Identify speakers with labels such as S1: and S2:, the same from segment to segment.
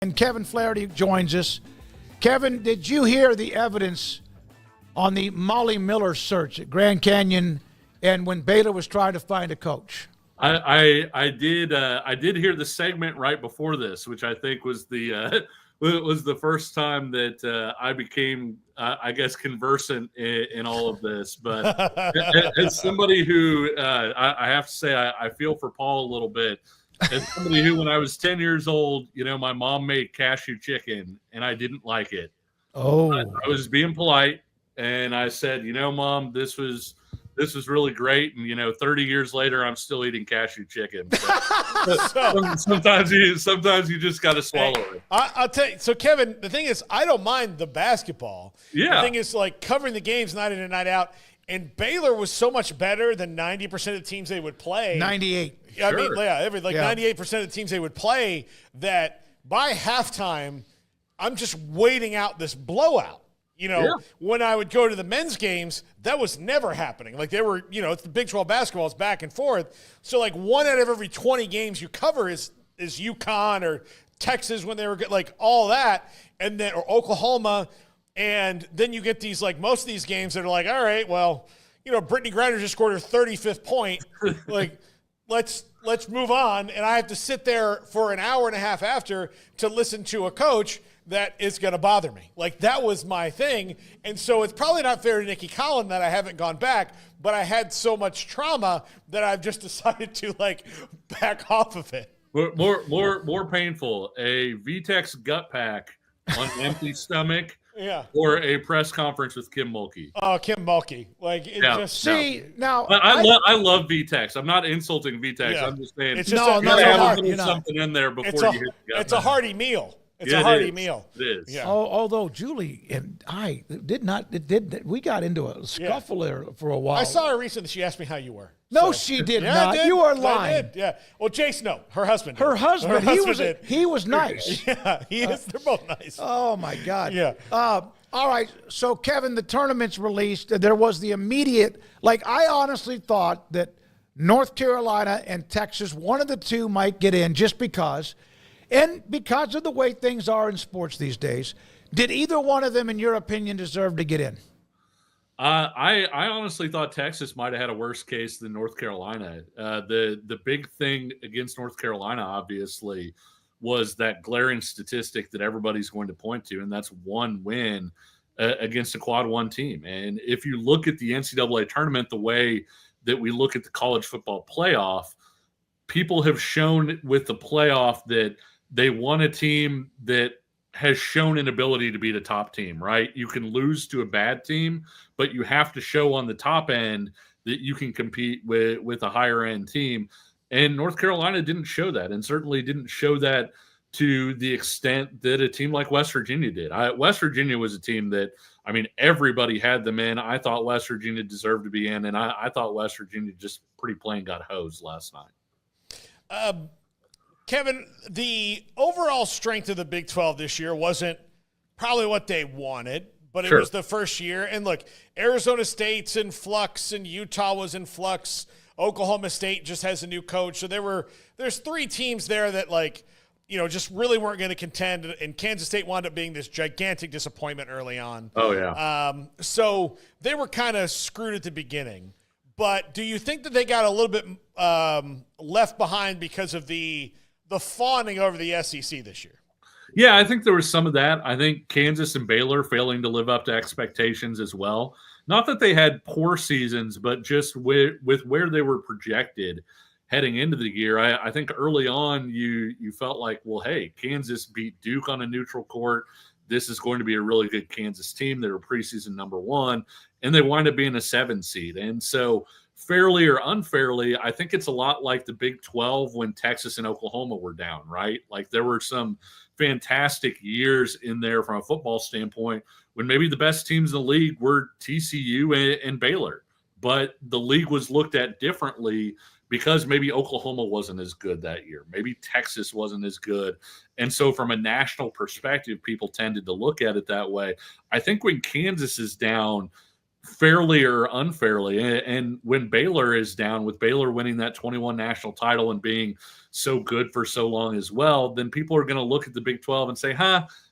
S1: And Kevin Flaherty joins us. Kevin, did you hear the evidence on the Molly Miller search at Grand Canyon and when Baylor was trying to find a coach?
S2: I did hear the segment right before this, which I think was the first time that I became, I guess, conversant in all of this. But as somebody who I have to say, I feel for Paul a little bit. As somebody who, when I was 10 years old, my mom made cashew chicken, and I didn't like it.
S1: Oh,
S2: I was being polite, and I said, Mom, this was really great. And 30 years later, I'm still eating cashew chicken. So, sometimes you just got to swallow it.
S3: I'll tell you. So Kevin, the thing is, I don't mind the basketball.
S2: Yeah.
S3: The thing is, like, covering the games night in and night out. And Baylor was so much better than 90% of the teams they would play.
S1: 98.
S3: I mean, yeah, 98% of the teams they would play, that by halftime, I'm just waiting out this blowout. When I would go to the men's games, that was never happening. Like, they were, it's the Big 12 basketball, it's back and forth. So, like, 1 out of every 20 games you cover is UConn or Texas when they were like all that, and then or Oklahoma. And then you get these, like, most of these games that are like, all right, well, Brittany Griner just scored her 35th point. Like, let's move on. And I have to sit there for an hour and a half after to listen to a coach that is going to bother me. Like, that was my thing. And so it's probably not fair to Nikki Collin that I haven't gone back, but I had so much trauma that I've just decided to, like, back off of it.
S2: More painful, a VTEX gut pack on an empty stomach.
S3: Yeah.
S2: Or a press conference with Kim Mulkey.
S3: Oh, Kim Mulkey. Like, it just
S1: now.
S2: But I love VTEX. I'm not insulting VTEX. Yeah. I'm just saying
S3: it's just
S2: something in there before you hit the gut.
S3: It's a hearty meal. It's a hearty meal.
S2: It is.
S1: Yeah. Although Julie and I we got into a scuffle there for a while.
S3: I saw her recently. She asked me how you were.
S1: No, she did not.
S3: Did.
S1: You are lying.
S3: I did. Yeah. Well, Jace, no. Her husband.
S1: Her husband. He was nice.
S3: Yeah, he is. They're both nice.
S1: Oh my God.
S3: Yeah.
S1: All right. So Kevin, the tournament's released. There was the immediate. Like, I honestly thought that North Carolina and Texas, one of the two might get in just because. And because of the way things are in sports these days, did either one of them, in your opinion, deserve to get in?
S2: I honestly thought Texas might have had a worse case than North Carolina. The big thing against North Carolina, obviously, was that glaring statistic that everybody's going to point to, and that's one win against a quad one team. And if you look at the NCAA tournament the way that we look at the college football playoff, people have shown with the playoff that they want a team that has shown an ability to beat a top team, right? You can lose to a bad team, but you have to show on the top end that you can compete with a higher end team. And North Carolina didn't show that, and certainly didn't show that to the extent that a team like West Virginia did. West Virginia was a team that, everybody had them in. I thought West Virginia deserved to be in, and I thought West Virginia just pretty plain got hosed last night.
S3: Kevin, the overall strength of the Big 12 this year wasn't probably what they wanted, but it was the first year. And look, Arizona State's in flux, and Utah was in flux. Oklahoma State just has a new coach. So there's 3 teams there that, like, just really weren't going to contend. And Kansas State wound up being this gigantic disappointment early on.
S2: Oh, yeah.
S3: So they were kind of screwed at the beginning. But do you think that they got a little bit left behind because of the fawning over the SEC this year?
S2: Yeah, I think there was some of that. I think Kansas and Baylor failing to live up to expectations as well. Not that they had poor seasons, but just with where they were projected heading into the year. I think early on you felt like, well, hey, Kansas beat Duke on a neutral court. This is going to be a really good Kansas team. They were preseason number 1, and they wind up being a 7 seed. And so fairly or unfairly, I think it's a lot like the Big 12 when Texas and Oklahoma were down, right? Like, there were some fantastic years in there from a football standpoint when maybe the best teams in the league were TCU and Baylor. But the league was looked at differently because maybe Oklahoma wasn't as good that year. Maybe Texas wasn't as good. And so from a national perspective, people tended to look at it that way. I think when Kansas is down, fairly or unfairly. And when Baylor is down, with Baylor winning that 21 national title and being so good for so long as well, then people are going to look at the Big 12 and say,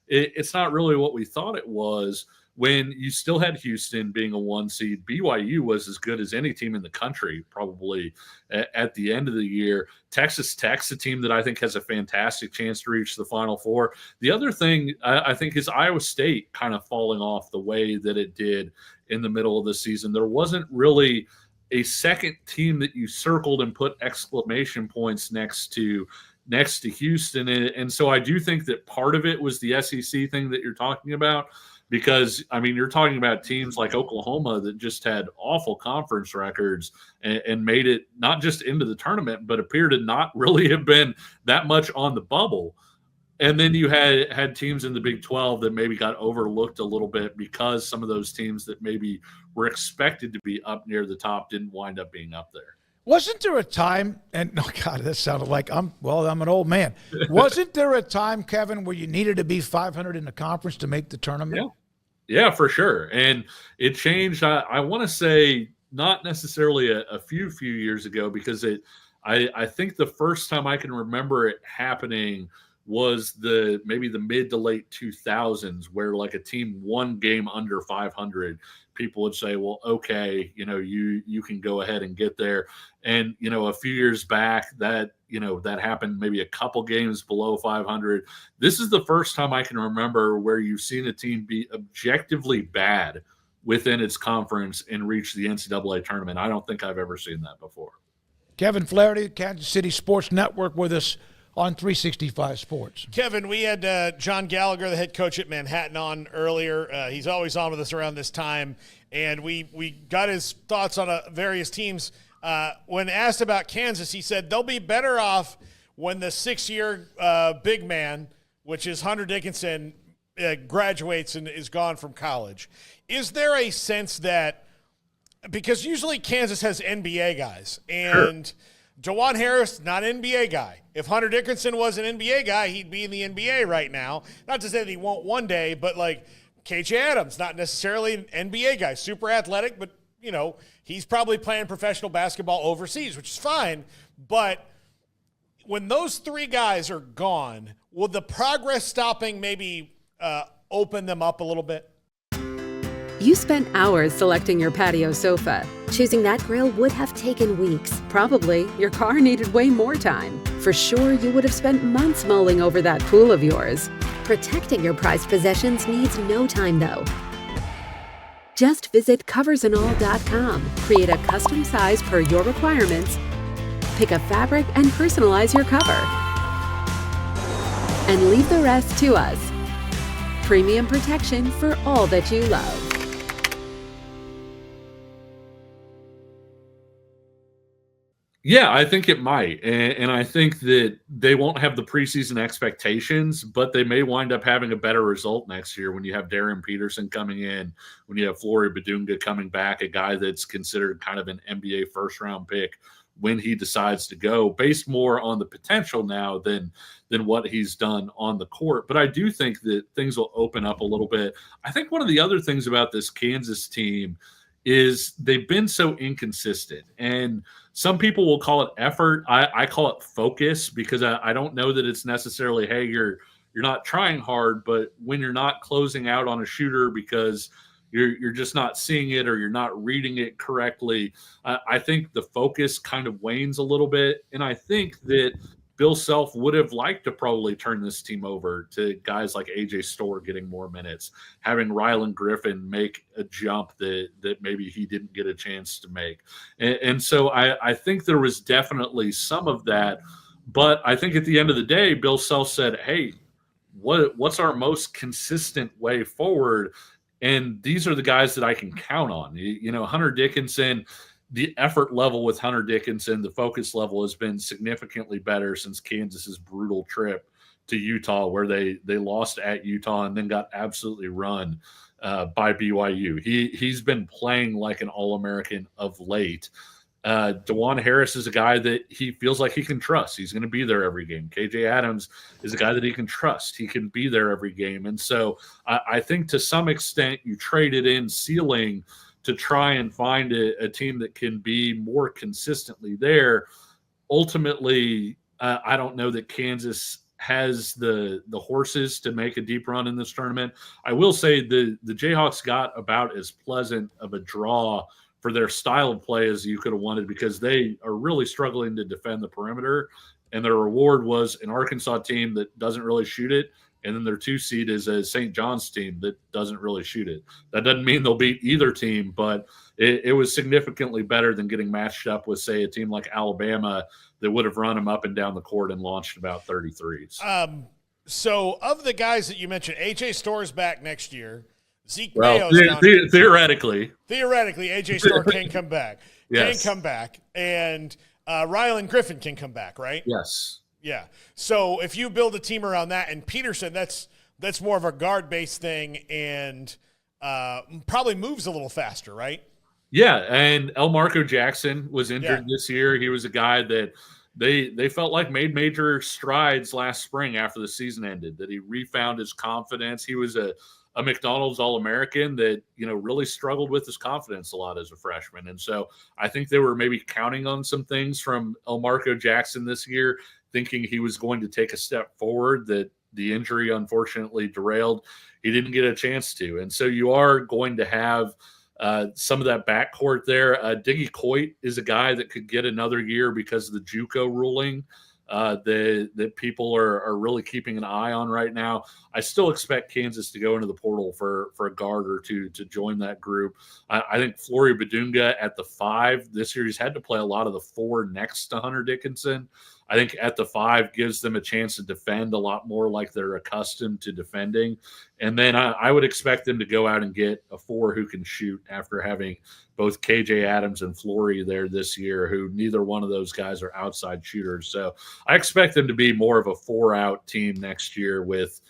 S2: it's not really what we thought it was. When you still had Houston being a 1 seed, BYU was as good as any team in the country, probably at the end of the year. Texas Tech's a team that I think has a fantastic chance to reach the Final Four. The other thing I think is Iowa State kind of falling off the way that it did in the middle of the season. There wasn't really a second team that you circled and put exclamation points next to Houston. And so I do think that part of it was the SEC thing that you're talking about. Because, I mean, you're talking about teams like Oklahoma that just had awful conference records and made it not just into the tournament, but appear to not really have been that much on the bubble. And then you had teams in the Big 12 that maybe got overlooked a little bit because some of those teams that maybe were expected to be up near the top didn't wind up being up there.
S1: Wasn't there a time, and oh God, that sounded like I'm an old man. Wasn't there a time, Kevin, where you needed to be 500 in the conference to make the tournament?
S2: Yeah, for sure. And it changed. I want to say not necessarily a few years ago, because I think the first time I can remember it happening was maybe the mid to late 2000s, where like a team one game under 500, people would say, well, okay, you can go ahead and get there. And, a few years back that happened maybe a couple games below 500. This is the first time I can remember where you've seen a team be objectively bad within its conference and reach the NCAA tournament. I don't think I've ever seen that before.
S1: Kevin Flaherty, Kansas City Sports Network, with us on 365 Sports.
S3: Kevin, we had John Gallagher, the head coach at Manhattan, on earlier. He's always on with us around this time, and we got his thoughts on various teams. When asked about Kansas, he said they'll be better off when the 6-year big man, which is Hunter Dickinson, graduates and is gone from college. Is there a sense that, because usually Kansas has NBA guys, and Jawan Harris, not an NBA guy. If Hunter Dickinson was an NBA guy, he'd be in the NBA right now. Not to say that he won't one day, but like KJ Adams, not necessarily an NBA guy, super athletic, but he's probably playing professional basketball overseas, which is fine. But when those three guys are gone, will the progress stopping maybe open them up a little bit?
S4: You spent hours selecting your patio sofa.
S5: Choosing that grill would have taken weeks.
S4: Probably your car needed way more time. For sure, you would have spent months mulling over that pool of yours.
S5: Protecting your prized possessions needs no time, though.
S4: Just visit coversandall.com, create a custom size per your requirements, pick a fabric and personalize your cover, and leave the rest to us. Premium protection for all that you love.
S2: Yeah, I think it might. And I think that they won't have the preseason expectations, but they may wind up having a better result next year when you have Darren Peterson coming in, when you have Flory Badunga coming back, a guy that's considered kind of an NBA first-round pick when he decides to go, based more on the potential now than what he's done on the court. But I do think that things will open up a little bit. I think one of the other things about this Kansas team is they've been so inconsistent. And some people will call it effort. I call it focus, because I don't know that it's necessarily, hey, you're not trying hard, but when you're not closing out on a shooter because you're just not seeing it or you're not reading it correctly, I think the focus kind of wanes a little bit. And I think that Bill Self would have liked to probably turn this team over to guys like AJ Storr getting more minutes, having Rylan Griffin make a jump that maybe he didn't get a chance to make. And so I think there was definitely some of that. But I think at the end of the day, Bill Self said, hey, what's our most consistent way forward? And these are the guys that I can count on. Hunter Dickinson, the effort level with Hunter Dickinson, the focus level has been significantly better since Kansas's brutal trip to Utah, where they lost at Utah and then got absolutely run by BYU. He's been playing like an All-American of late. DeJuan Harris is a guy that he feels like he can trust. He's going to be there every game. KJ Adams is a guy that he can trust. He can be there every game. And so I think to some extent you traded in ceiling to try and find a team that can be more consistently there. Ultimately, I don't know that Kansas has the horses to make a deep run in this tournament. I will say the Jayhawks got about as pleasant of a draw for their style of play as you could have wanted, because they are really struggling to defend the perimeter, and their reward was an Arkansas team that doesn't really shoot it, and then their 2 seed is a St. John's team that doesn't really shoot it. That doesn't mean they'll beat either team, but it was significantly better than getting matched up with, say, a team like Alabama that would have run them up and down the court and launched about 33s.
S3: So of the guys that you mentioned, A.J. Storr's back next year. Zeke
S2: Well,
S3: Mayo's
S2: theoretically,
S3: A.J. Storr can come back.
S2: Yes.
S3: Can come back. And Rylan Griffin can come back, right?
S2: yes.
S3: Yeah. So if you build a team around that, and Peterson, that's more of a guard-based thing, and probably moves a little faster, right?
S2: Yeah, and Elmarco Jackson was injured this year. He was a guy that they felt like made major strides last spring after the season ended, that he refound his confidence. He was a McDonald's All-American that, really struggled with his confidence a lot as a freshman. And so I think they were maybe counting on some things from Elmarco Jackson this year, thinking he was going to take a step forward, that the injury unfortunately derailed. He didn't get a chance to. And so you are going to have some of that backcourt there. Diggy Coit is a guy that could get another year because of the JUCO ruling that people are really keeping an eye on right now. I still expect Kansas to go into the portal for a guard or two to join that group. I think Flory Badunga at the 5 this year, he's had to play a lot of the 4 next to Hunter Dickinson. I think at the 5 gives them a chance to defend a lot more like they're accustomed to defending. And then I would expect them to go out and get a 4 who can shoot after having both KJ Adams and Flory there this year, who neither one of those guys are outside shooters. So I expect them to be more of a 4-out team next year with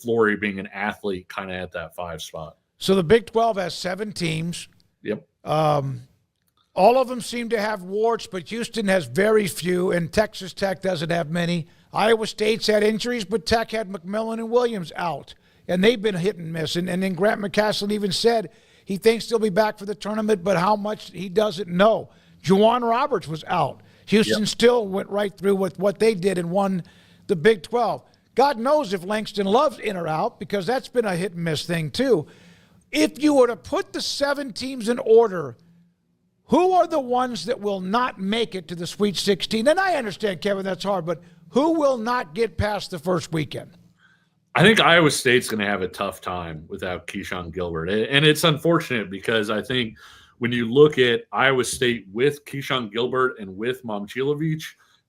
S2: Flory being an athlete kind of at that 5 spot.
S1: So the Big 12 has 7 teams.
S2: Yep.
S1: All of them seem to have warts, but Houston has very few, and Texas Tech doesn't have many. Iowa State's had injuries, but Tech had McMillan and Williams out, and they've been hit and miss. And then Grant McCasland even said he thinks they'll be back for the tournament, but how much he doesn't know. Juwan Roberts was out. Houston still went right through with what they did and won the Big 12. God knows if Langston Love's in or out, because that's been a hit and miss thing too. If you were to put the 7 teams in order, who are the ones that will not make it to the Sweet 16? And I understand, Kevin, that's hard, but who will not get past the first weekend?
S2: I think Iowa State's going to have a tough time without Keyshawn Gilbert. And it's unfortunate because I think when you look at Iowa State with Keyshawn Gilbert and with Momcilovic,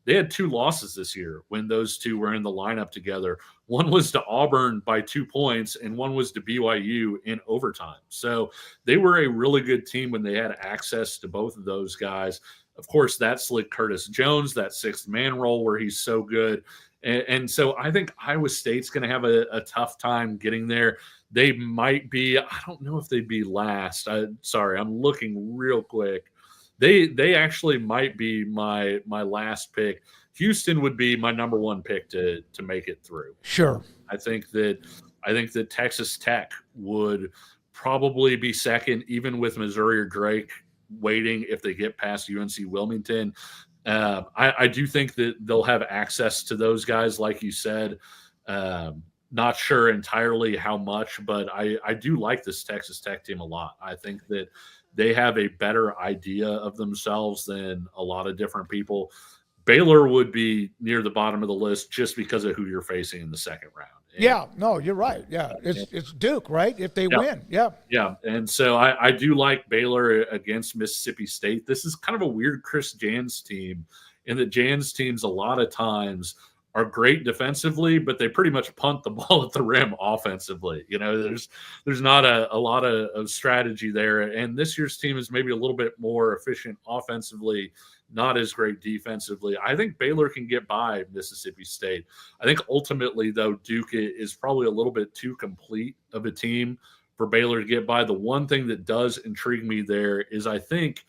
S2: they had 2 losses this year when those 2 were in the lineup together. One was to Auburn by 2 points, and one was to BYU in overtime. So they were a really good team when they had access to both of those guys. Of course, that's like Curtis Jones, that 6th man role where he's so good. And so I think Iowa State's going to have a tough time getting there. They might be, I don't know if they'd be last. Sorry, I'm looking real quick. They actually might be my last pick. Houston would be my number 1 pick to make it through.
S1: Sure.
S2: I think that Texas Tech would probably be second, even with Missouri or Drake waiting if they get past UNC Wilmington. I do think that they'll have access to those guys, like you said. Not sure entirely how much, but I do like this Texas Tech team a lot. I think that they have a better idea of themselves than a lot of different people. Baylor would be near the bottom of the list just because of who you're facing in the second round. And,
S1: no, you're right. Yeah, it's Duke, right? If they win, yeah.
S2: And so I do like Baylor against Mississippi State. This is kind of a weird Chris Jans team, in that Jans teams a lot of times are great defensively, but they pretty much punt the ball at the rim offensively. There's not a lot of strategy there. And this year's team is maybe a little bit more efficient offensively, not as great defensively. I think Baylor can get by Mississippi State. I think ultimately, though, Duke is probably a little bit too complete of a team for Baylor to get by. The one thing that does intrigue me there is I think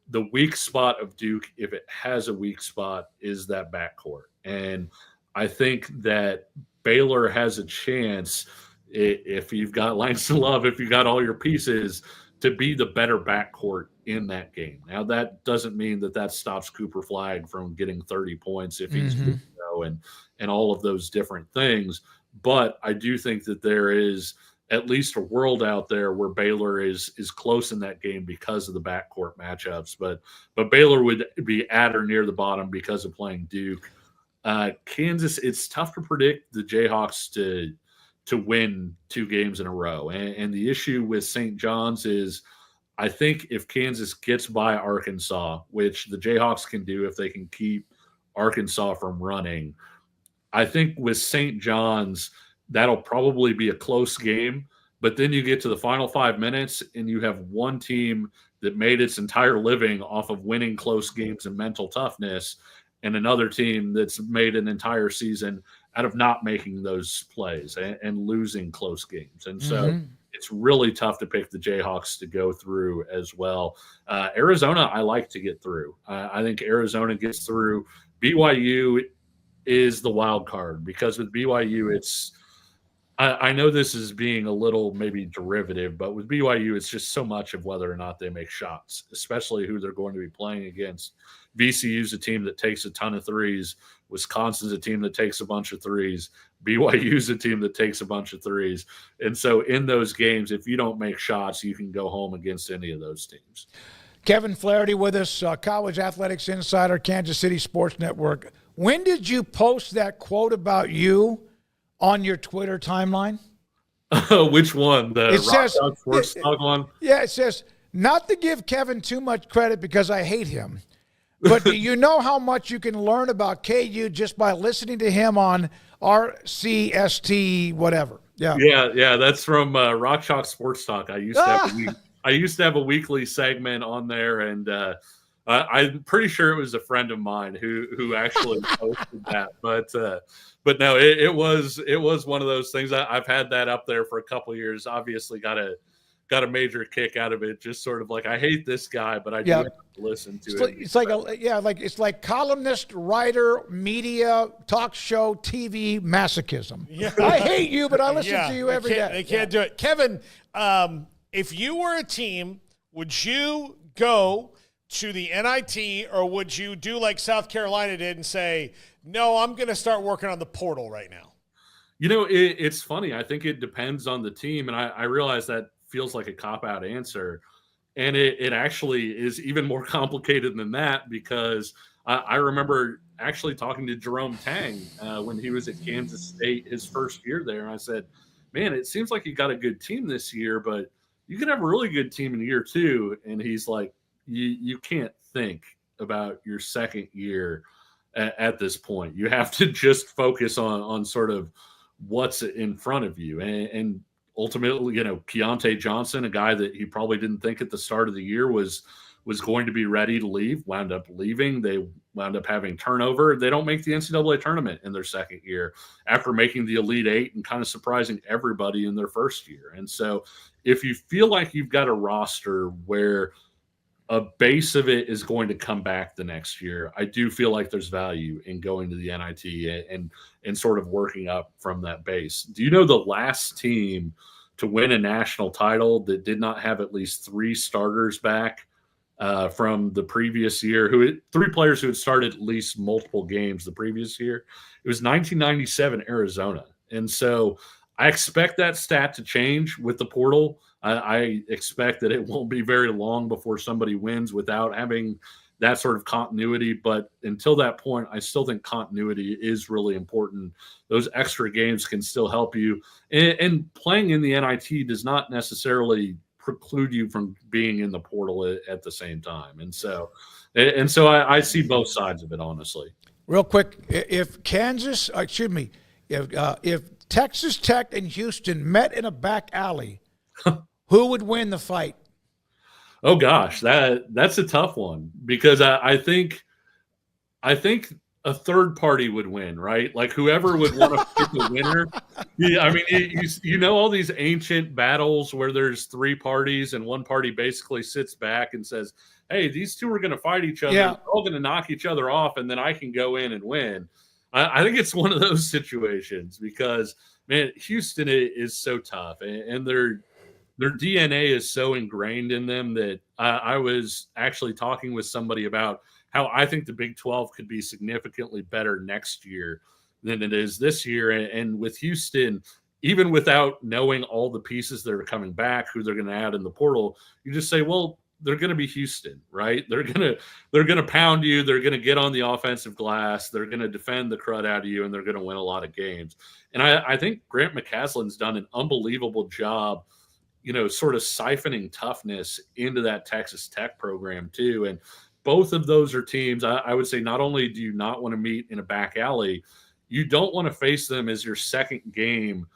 S2: the weak spot of Duke, if it has a weak spot, is that backcourt. And I think that Baylor has a chance, if you've got Langston Love, if you've got all your pieces, to be the better backcourt in that game. Now, that doesn't mean that stops Cooper Flagg from getting 30 points if he's good to go and all of those different things. But I do think that there is at least a world out there where Baylor is close in that game because of the backcourt matchups. But Baylor would be at or near the bottom because of playing Duke. Kansas, it's tough to predict the Jayhawks to win 2 games in a row. And the issue with St. John's is I think if Kansas gets by Arkansas, which the Jayhawks can do if they can keep Arkansas from running, I think with St. John's, that'll probably be a close game. But then you get to the final 5 minutes and you have one team that made its entire living off of winning close games and mental toughness, and another team that's made an entire season out of not making those plays and losing close games. And so it's really tough to pick the Jayhawks to go through as well. Arizona, I like to get through. I think Arizona gets through. BYU is the wild card because with BYU, I know this is being a little maybe derivative, but with BYU, it's just so much of whether or not they make shots, especially who they're going to be playing against. VCU's a team that takes a ton of threes. Wisconsin's a team that takes a bunch of threes. BYU's a team that takes a bunch of threes. And so in those games, if you don't make shots, you can go home against any of those teams.
S1: Kevin Flaherty with us, college athletics insider, Kansas City Sports Network. When did you post that quote about you on your Twitter timeline?
S2: Which one? The Rock Sports Talk one?
S1: Yeah, it says, not to give Kevin too much credit because I hate him, but you know how much you can learn about KU just by listening to him on RCST whatever.
S2: Yeah. That's from Rock Chalk Sports Talk. I used to have a weekly segment on there, and I'm pretty sure it was a friend of mine who actually posted that. But no, it was one of those things. I've had that up there for a couple of years. Obviously, got a major kick out of it. Just sort of like, I hate this guy, but I do have to listen to it.
S1: It's like columnist, writer, media, talk show, TV masochism. Yeah. I hate you, but I listen to you every day.
S3: They can't do it. Kevin, if you were a team, would you go to the NIT, or would you do like South Carolina did and say, no, I'm going to start working on the portal right now?
S2: You know, it's funny. I think it depends on the team, and I realize that feels like a cop-out answer, and it actually is even more complicated than that, because I remember actually talking to Jerome Tang when he was at Kansas State his first year there, and I said, man, it seems like you got a good team this year, but you could have a really good team in year 2. And he's like, you can't think about your second year at this point. You have to just focus on sort of what's in front of you. And ultimately, Keontae Johnson, a guy that he probably didn't think at the start of the year was going to be ready to leave, wound up leaving. They wound up having turnover. They don't make the NCAA tournament in their second year after making the Elite Eight and kind of surprising everybody in their first year. And so if you feel like you've got a roster where a base of it is going to come back the next year, I do feel like there's value in going to the NIT and sort of working up from that base. Do you know the last team to win a national title that did not have at least 3 starters back from the previous year? 3 players who had started at least multiple games the previous year? It was 1997 Arizona. And so I expect that stat to change with the portal. I expect that it won't be very long before somebody wins without having that sort of continuity. But until that point, I still think continuity is really important. Those extra games can still help you. And playing in the NIT does not necessarily preclude you from being in the portal at the same time. And so I see both sides of it, honestly.
S1: Real quick, if Texas Tech and Houston met in a back alley, who would win the fight?
S2: Oh gosh, that's a tough one, because I think a third party would win, right? Like whoever would want to pick the winner. Yeah, I mean, you know all these ancient battles where there's 3 parties and one party basically sits back and says, "Hey, these 2 are going to fight each other.
S1: Yeah.
S2: They're all going to knock each other off, and then I can go in and win." I think it's one of those situations because, man, Houston is so tough, and their DNA is so ingrained in them that I was actually talking with somebody about how I think the Big 12 could be significantly better next year than it is this year. And with Houston, even without knowing all the pieces that are coming back, who they're going to add in the portal, you just say, well, they're going to be Houston, right? They're going to pound you. They're going to get on the offensive glass. They're going to defend the crud out of you, and they're going to win a lot of games. And I think Grant McCaslin's done an unbelievable job, sort of siphoning toughness into that Texas Tech program too. And both of those are teams I would say not only do you not want to meet in a back alley, you don't want to face them as your second game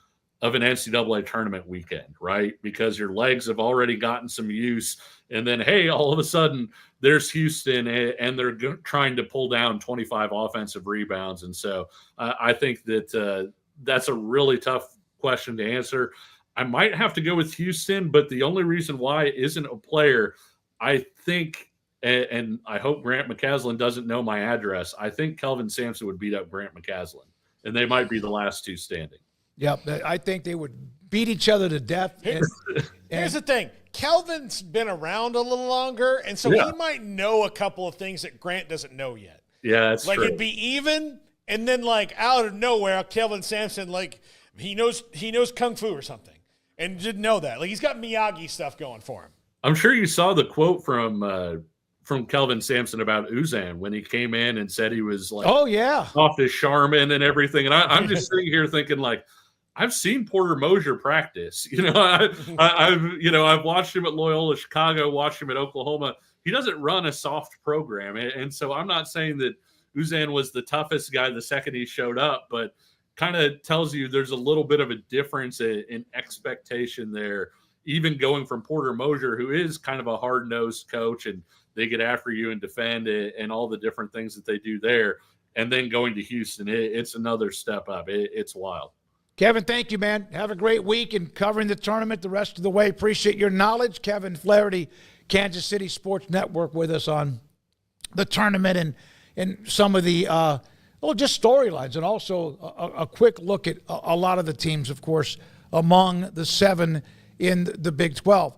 S2: of an NCAA tournament weekend, right? Because your legs have already gotten some use. And then, hey, all of a sudden there's Houston and they're trying to pull down 25 offensive rebounds. And so I think that that's a really tough question to answer. I might have to go with Houston, but the only reason why isn't a player. I think, and I hope Grant McCaslin doesn't know my address, I think Kelvin Sampson would beat up Grant McCaslin, and they might be the last two standing.
S1: Yep, I think they would beat each other to death.
S3: Here's the thing. Kelvin's been around a little longer, and so he might know a couple of things that Grant doesn't know yet.
S2: Yeah, that's true.
S3: It'd be even, and then out of nowhere, Kelvin Sampson, he knows Kung Fu or something, and didn't know that. He's got Miyagi stuff going for him.
S2: I'm sure you saw the quote from Kelvin Sampson about Uzan when he came in and said he was off his Charmin and everything. And I'm just sitting here thinking I've seen Porter Mosier practice. I've watched him at Loyola Chicago, watched him at Oklahoma. He doesn't run a soft program. And so I'm not saying that Uzan was the toughest guy the second he showed up, but kind of tells you there's a little bit of a difference in expectation there, even going from Porter Mosier, who is kind of a hard-nosed coach, and they get after you and defend it and all the different things that they do there, and then going to Houston, it's another step up. It's wild.
S1: Kevin, thank you, man. Have a great week in covering the tournament the rest of the way. Appreciate your knowledge. Kevin Flaherty, Kansas City Sports Network, with us on the tournament and some of the just storylines, and also a quick look at a lot of the teams, of course, among the 7 in the Big 12.